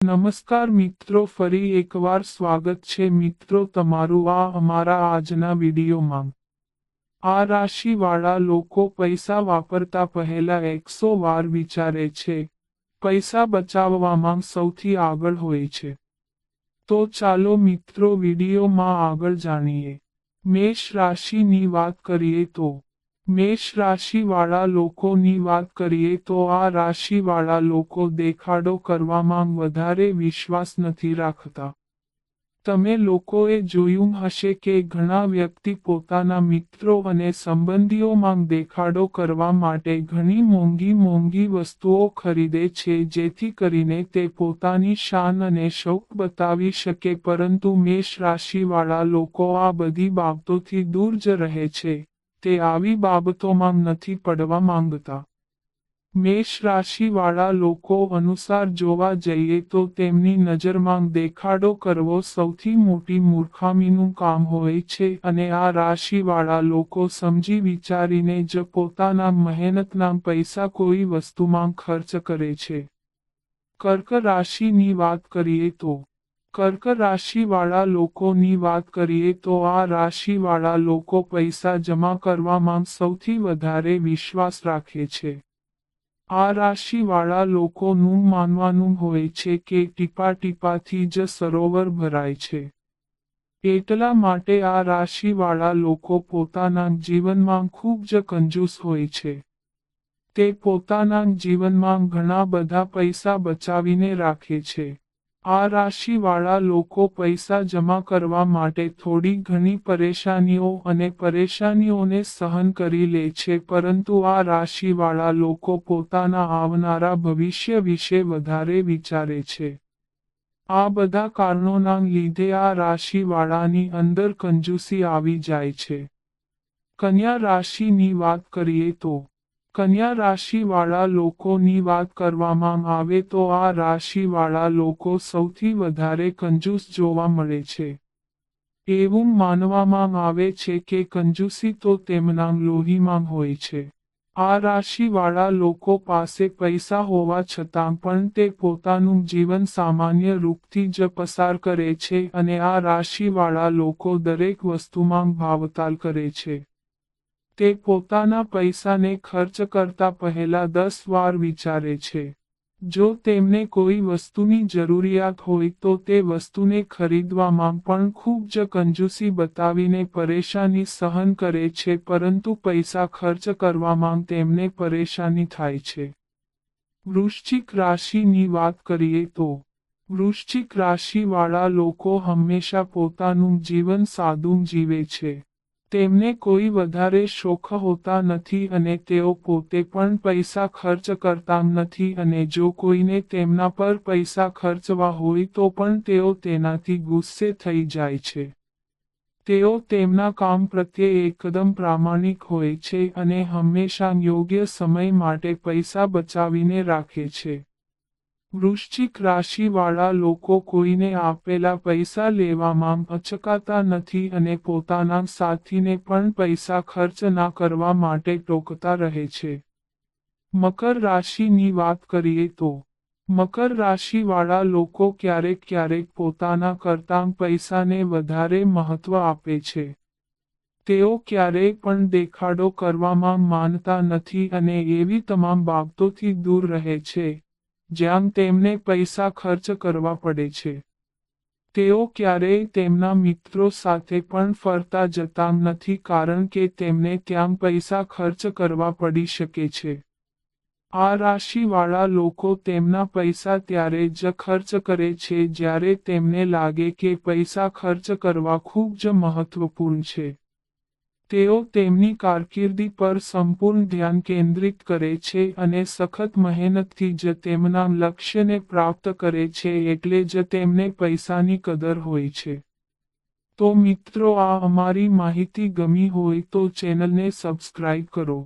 નમસ્કાર મિત્રો, ફરી એકવાર સ્વાગત છે મિત્રો તમારું આ અમારા આજના વિડીયોમાં। આ રાશિવાળા લોકો પૈસા વાપરતા પહેલા 100 વાર વિચારે છે, પૈસા બચાવવામાં સૌથી આગળ હોય છે। તો ચાલો મિત્રો વિડીયોમાં આગળ જાણીએ। મેષ રાશિની વાત કરીએ તો મેષ રાશિવાળા લોકોની વાત કરીએ તો આ રાશિવાળા લોકો દેખાડો કરવામાં વધારે વિશ્વાસ નથી રાખતા। તમે લોકોએ જોયું હશે કે ઘણા વ્યક્તિ પોતાના મિત્રો અને સંબંધીઓમાં દેખાડો કરવા માટે ઘણી મોંઘી વસ્તુઓ ખરીદે છે જેથી કરીને તે પોતાની શાન અને શૌક બતાવી શકે, પરંતુ મેષ રાશિવાળા લોકો આ બધી બાબતોથી દૂર જ રહે છે। તે આવી બાબતોમાં નથી પડવા માંગતા। મેષ રાશિવાળા લોકો અનુસાર જોવા જઈએ તો તેમની નજરમાં દેખાડો કરવો સૌથી મોટી મૂર્ખામીનું કામ હોય છે અને આ રાશિવાળા લોકો સમજી વિચારીને જ પોતાના મહેનતના પૈસા કોઈ વસ્તુમાં ખર્ચ કરે છે। કર્ક રાશિની વાત કરીએ તો કર્ક રાશિવાળા લોકોની વાત કરીએ તો આ રાશિવાળા લોકો પૈસા જમા કરવામાં સૌથી વધારે વિશ્વાસ રાખે છે। આ રાશિવાળા લોકોનું માનવાનું હોય છે કે ટીપાથી જ સરોવર ભરાય છે। એટલા માટે આ રાશિવાળા લોકો પોતાના જીવનમાં ખૂબ જ કંજૂસ હોય છે। તે પોતાના જીવનમાં ઘણા બધા પૈસા બચાવીને રાખે છે। આ રાશિવાળા લોકો પૈસા જમા કરવા માટે થોડી ઘણી પરેશાનીઓ અને પરેશાનીઓને સહન કરી લે છે, પરંતુ આ રાશિવાળા લોકો પોતાના આવનારા ભવિષ્ય વિશે વધારે વિચારે છે। આ બધા કારણોના લીધે આ રાશિવાળાની અંદર કંજૂસી આવી જાય છે। કન્યા રાશિની વાત કરીએ તો કન્યા રાશિવાળા લોકોની વાત કરવામાં આવે તો આ રાશિવાળા લોકો સૌથી વધારે કંજૂસ જોવા મળે છે। એવું માનવામાં આવે છે કે કંજૂસી તો તેમના લોહીમાં હોય છે। આ રાશિવાળા લોકો પાસે પૈસા હોવા છતાં પણ તે પોતાનું જીવન સામાન્ય રૂપથી જ પસાર કરે છે અને આ રાશિવાળા લોકો દરેક વસ્તુમાં ભાવતાલ કરે છે। તે પોતાના પૈસાને ખર્ચ કરતા પહેલા 10 વાર વિચારે છે। જો તેમને કોઈ વસ્તુની જરૂરિયાત હોય તો તે વસ્તુને ખરીદવામાં પણ ખૂબ જ કંજૂસી બતાવીને પરેશાની સહન કરે છે, પરંતુ પૈસા ખર્ચ કરવામાં તેમને પરેશાની થાય છે। વૃશ્ચિક રાશિની વાત કરીએ તો વૃશ્ચિક રાશિવાળા લોકો હંમેશા પોતાનું જીવન સાદું જીવે છે। તેમને કોઈ વધારે શોખ હોતા નથી અને તેઓ પોતે પણ પૈસા ખર્ચ કરતા નથી અને જો કોઈને તેમના પર પૈસા ખર્ચવા હોય તો પણ તેઓ તેનાથી ગુસ્સે થઈ જાય છે। તેઓ તેમના કામ પ્રત્યે એકદમ પ્રામાણિક હોય છે અને હંમેશા યોગ્ય સમય માટે પૈસા બચાવીને રાખે છે। વૃશ્ચિક રાશિવાળા લોકો કોઈને આપેલા પૈસા લેવામાં અચકાતા નથી અને પોતાના સાથીને પણ પૈસા ખર્ચ ના કરવા માટે ટોકતા રહે છે। મકર રાશિની વાત કરીએ તો મકર રાશિવાળા લોકો ક્યારેક પોતાના કરતાં પૈસાને વધારે મહત્વ આપે છે। તેઓ ક્યારેય પણ દેખાડો કરવામાં માનતા નથી અને એવી તમામ બાબતોથી દૂર રહે છે જ્યાં તેમને પૈસા ખર્ચ કરવા પડે છે। તેઓ ક્યારેય તેમના મિત્રો સાથે પણ ફરતા જતા નથી કારણ કે તેમને ત્યાં પૈસા ખર્ચ કરવા પડી શકે છે। આ રાશિવાળા લોકો તેમના પૈસા ત્યારે જ ખર્ચ કરે છે જ્યારે તેમને લાગે કે પૈસા ખર્ચ કરવા ખૂબ જ મહત્વપૂર્ણ છે। તેઓ તેમની કારકિર્દી પર સંપૂર્ણ ધ્યાન કેન્દ્રિત કરે છે અને સખત મહેનતથી જ તેમના લક્ષ્યને પ્રાપ્ત કરે છે, એટલે જ તેમને પૈસાની કદર હોય છે। તો મિત્રો, આ અમારી માહિતી ગમી હોય તો ચેનલને સબસ્ક્રાઇબ કરો।